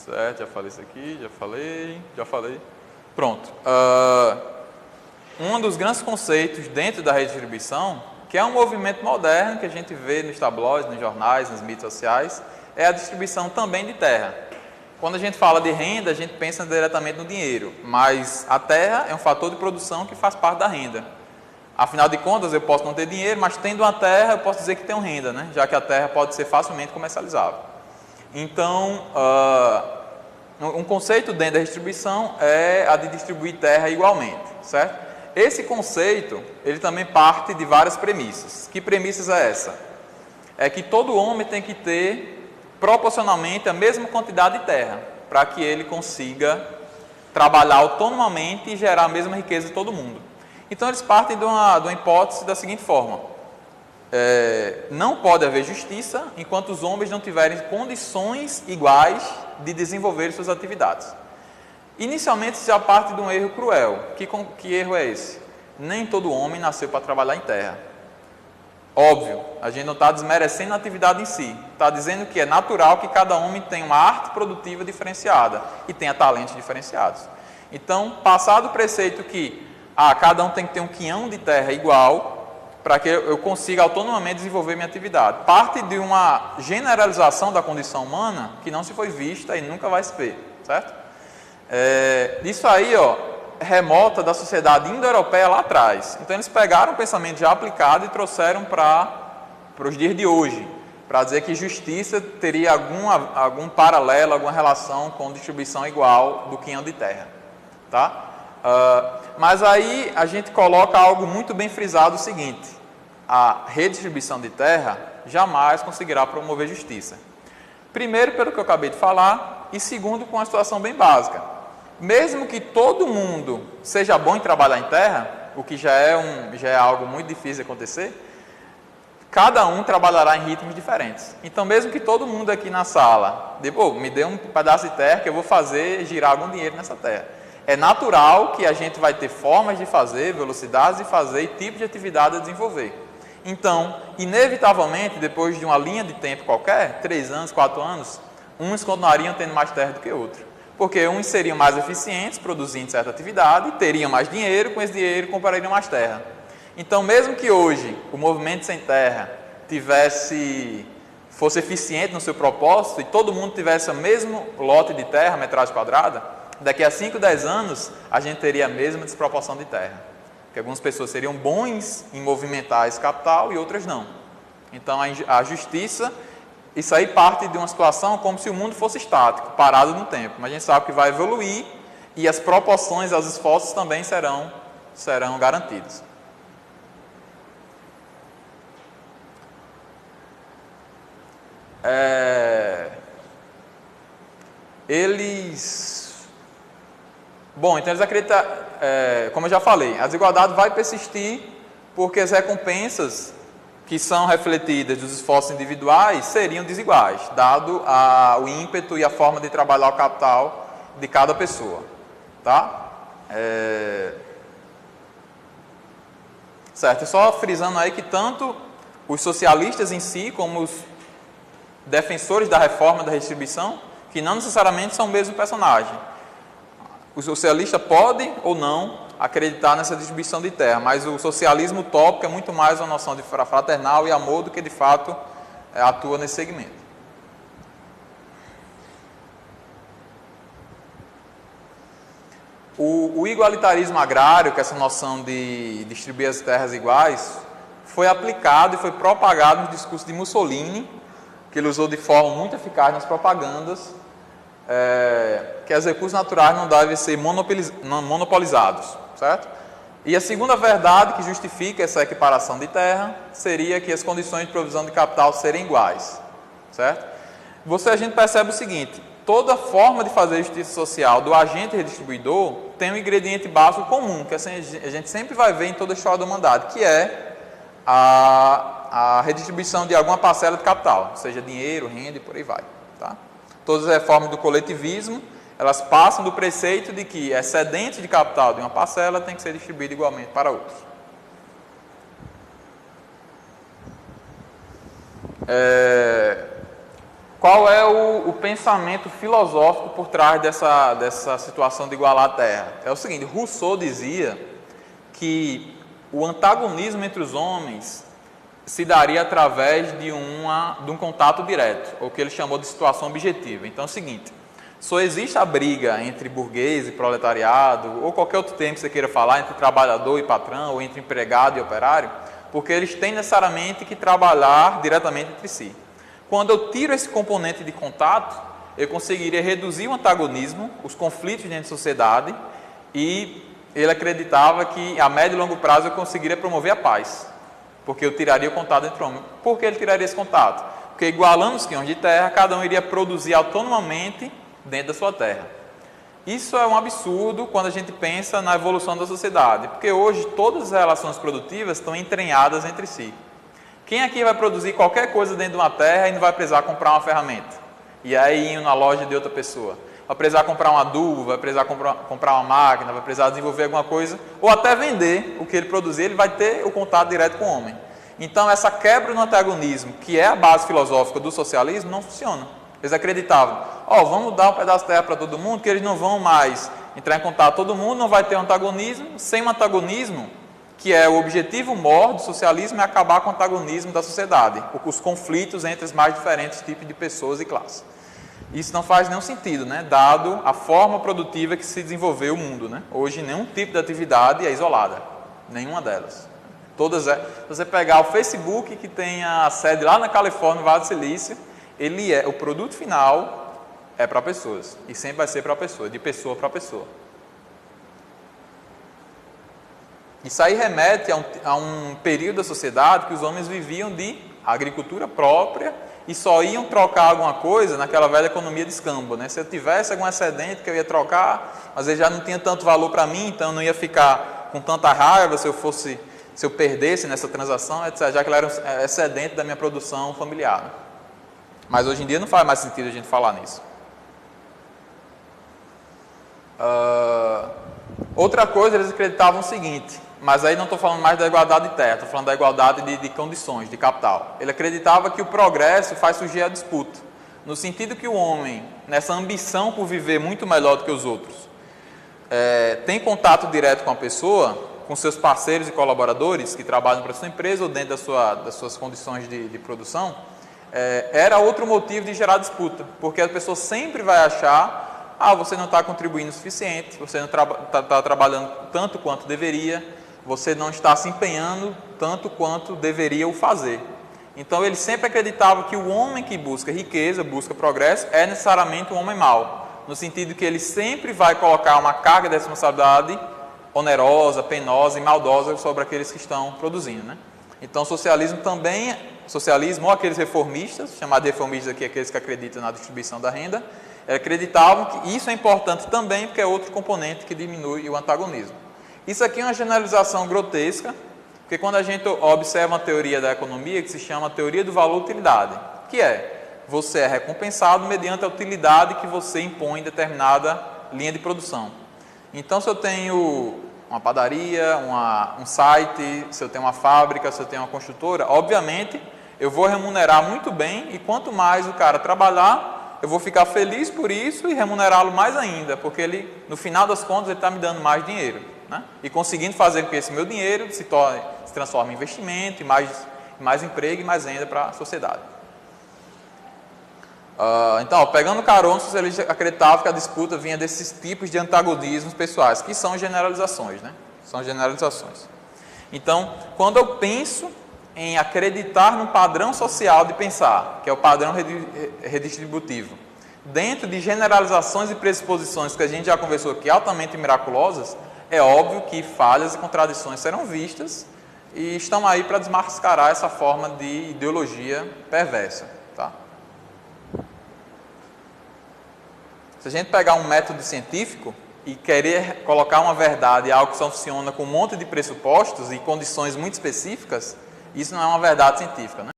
Certo, já falei isso aqui, já falei. Pronto. Um dos grandes conceitos dentro da redistribuição, que é um movimento moderno que a gente vê nos tabloides, nos jornais, nas mídias sociais, é a distribuição também de terra. Quando a gente fala de renda, a gente pensa diretamente no dinheiro, mas a terra é um fator de produção que faz parte da renda. Afinal de contas, eu posso não ter dinheiro, mas tendo uma terra, eu posso dizer que tenho renda, né? Já que a terra pode ser facilmente comercializável. Então, um conceito dentro da distribuição é a de distribuir terra igualmente, certo? Esse conceito, ele também parte de várias premissas. Que premissas é essa? É que todo homem tem que ter proporcionalmente a mesma quantidade de terra, para que ele consiga trabalhar autonomamente e gerar a mesma riqueza de todo mundo. Então, eles partem de uma hipótese da seguinte forma: não pode haver justiça enquanto os homens não tiverem condições iguais de desenvolver suas atividades. Inicialmente, isso já parte de um erro cruel. Que erro é esse? Nem todo homem nasceu para trabalhar em terra. Óbvio, a gente não está desmerecendo a atividade em si. Está dizendo que é natural que cada homem tenha uma arte produtiva diferenciada e tenha talentos diferenciados. Então, passado o preceito que cada um tem que ter um quinhão de terra igual para que eu consiga autonomamente desenvolver minha atividade. Parte de uma generalização da condição humana que não se foi vista e nunca vai se ver, certo? Isso aí, remota da sociedade indo-europeia lá atrás. Então, eles pegaram o pensamento já aplicado e trouxeram para os dias de hoje, para dizer que justiça teria algum paralelo, alguma relação com distribuição igual do quinhão de terra, tá? Mas aí a gente coloca algo muito bem frisado: o seguinte: a redistribuição de terra jamais conseguirá promover justiça. Primeiro, pelo que eu acabei de falar, e segundo, com uma situação bem básica. Mesmo que todo mundo seja bom em trabalhar em terra, o que já é algo muito difícil de acontecer, cada um trabalhará em ritmos diferentes. Então, mesmo que todo mundo aqui na sala me dê um pedaço de terra que eu vou fazer girar algum dinheiro nessa terra, é natural que a gente vai ter formas de fazer, velocidades de fazer e tipos de atividade a desenvolver. Então, inevitavelmente, depois de uma linha de tempo qualquer, 3 anos, 4 anos, uns continuariam tendo mais terra do que outros. Porque uns seriam mais eficientes, produzindo certa atividade, teriam mais dinheiro, com esse dinheiro comprariam mais terra. Então, mesmo que hoje o movimento sem terra fosse eficiente no seu propósito e todo mundo tivesse o mesmo lote de terra, metragem quadrada, daqui a 5, 10 anos, a gente teria a mesma desproporção de terra. Porque algumas pessoas seriam bons em movimentar esse capital e outras não. Então, a justiça, isso aí parte de uma situação como se o mundo fosse estático, parado no tempo. Mas a gente sabe que vai evoluir e as proporções aos esforços também serão garantidos. Então eles acreditam, como eu já falei, a desigualdade vai persistir porque as recompensas que são refletidas dos esforços individuais seriam desiguais, dado o ímpeto e a forma de trabalhar o capital de cada pessoa, tá? Certo, só frisando aí que tanto os socialistas em si, como os defensores da reforma da redistribuição, que não necessariamente são o mesmo personagem. O socialista pode ou não acreditar nessa distribuição de terra, mas o socialismo utópico é muito mais uma noção de fraternal e amor do que de fato atua nesse segmento. O igualitarismo agrário, que é essa noção de distribuir as terras iguais, foi aplicado e foi propagado no discurso de Mussolini, que ele usou de forma muito eficaz nas propagandas, que os recursos naturais não devem ser monopolizados, certo? E a segunda verdade que justifica essa equiparação de terra seria que as condições de provisão de capital serem iguais, certo? A gente percebe o seguinte: toda forma de fazer justiça social do agente redistribuidor tem um ingrediente básico comum, que assim, a gente sempre vai ver em toda a história da humanidade, que é a redistribuição de alguma parcela de capital, seja dinheiro, renda e por aí vai, tá? Todas as reformas do coletivismo, elas passam do preceito de que excedente de capital de uma parcela tem que ser distribuído igualmente para outros. Qual é o pensamento filosófico por trás dessa situação de igualar a Terra. É o seguinte, Rousseau dizia que o antagonismo entre os homens se daria através de um contato direto, ou que ele chamou de situação objetiva. Então é o seguinte, só existe a briga entre burguês e proletariado, ou qualquer outro termo que você queira falar, entre trabalhador e patrão, ou entre empregado e operário, porque eles têm necessariamente que trabalhar diretamente entre si. Quando eu tiro esse componente de contato, eu conseguiria reduzir o antagonismo, os conflitos dentro da sociedade, e ele acreditava que a médio e longo prazo eu conseguiria promover a paz, porque eu tiraria o contato entre homens. Por que ele tiraria esse contato? Porque igualando os quilhões de terra, cada um iria produzir autonomamente dentro da sua terra. Isso é um absurdo quando a gente pensa na evolução da sociedade, porque hoje todas as relações produtivas estão entranhadas entre si. Quem aqui vai produzir qualquer coisa dentro de uma terra e não vai precisar comprar uma ferramenta? E aí ir na loja de outra pessoa? Vai precisar comprar um adubo, vai precisar comprar uma máquina, vai precisar desenvolver alguma coisa, ou até vender o que ele produzir, ele vai ter o contato direto com o homem. Então essa quebra no antagonismo, que é a base filosófica do socialismo, não funciona. Eles acreditavam, vamos dar um pedaço de terra para todo mundo, que eles não vão mais entrar em contato, todo mundo não vai ter um antagonismo. Sem um antagonismo, que é o objetivo maior do socialismo, é acabar com o antagonismo da sociedade, os conflitos entre os mais diferentes tipos de pessoas e classes. Isso não faz nenhum sentido, né? Dado a forma produtiva que se desenvolveu o mundo, né? Hoje nenhum tipo de atividade é isolada, nenhuma delas. Todas se você pegar o Facebook, que tem a sede lá na Califórnia, no Vale do Silício, o produto final é para pessoas, e sempre vai ser para pessoa, de pessoa para pessoa. Isso aí remete a um período da sociedade que os homens viviam de agricultura própria e só iam trocar alguma coisa naquela velha economia de escambo, né? Se eu tivesse algum excedente que eu ia trocar, às vezes já não tinha tanto valor para mim, então eu não ia ficar com tanta raiva se eu perdesse nessa transação, etc., já que ela era um excedente da minha produção familiar. Mas hoje em dia não faz mais sentido a gente falar nisso. Outra coisa, eles acreditavam o seguinte, mas aí não estou falando mais da igualdade de terra, estou falando da igualdade de condições, de capital. Ele acreditava que o progresso faz surgir a disputa, no sentido que o homem, nessa ambição por viver muito melhor do que os outros, tem contato direto com a pessoa, com seus parceiros e colaboradores que trabalham para a sua empresa ou dentro das suas condições de produção, era outro motivo de gerar disputa, porque a pessoa sempre vai achar, você não está contribuindo o suficiente, você não está trabalhando tanto quanto deveria, você não está se empenhando tanto quanto deveria o fazer. Então ele sempre acreditava que o homem que busca riqueza, busca progresso, é necessariamente um homem mau, no sentido que ele sempre vai colocar uma carga de responsabilidade onerosa, penosa e maldosa sobre aqueles que estão produzindo, né? Então o socialismo ou aqueles reformistas, chamados de reformistas aqui, aqueles que acreditam na distribuição da renda, acreditavam que isso é importante também, porque é outro componente que diminui o antagonismo. Isso aqui é uma generalização grotesca, porque quando a gente observa uma teoria da economia que se chama teoria do valor-utilidade, que você é recompensado mediante a utilidade que você impõe em determinada linha de produção. Então, se eu tenho uma padaria, um site, se eu tenho uma fábrica, se eu tenho uma construtora, obviamente eu vou remunerar muito bem, e quanto mais o cara trabalhar, eu vou ficar feliz por isso e remunerá-lo mais ainda, porque ele, no final das contas, ele está me dando mais dinheiro, né? E conseguindo fazer com que esse meu dinheiro se transforme em investimento, e mais emprego e mais renda para a sociedade. Então, pegando carona, os socialistas acreditavam que a disputa vinha desses tipos de antagonismos pessoais, que são generalizações, né? São generalizações. Então, quando eu penso em acreditar no padrão social de pensar, que é o padrão redistributivo, dentro de generalizações e pressuposições que a gente já conversou aqui, altamente miraculosas, é óbvio que falhas e contradições serão vistas e estão aí para desmascarar essa forma de ideologia perversa, tá? Se a gente pegar um método científico e querer colocar uma verdade, algo que só funciona com um monte de pressupostos e condições muito específicas, isso não é uma verdade científica, né?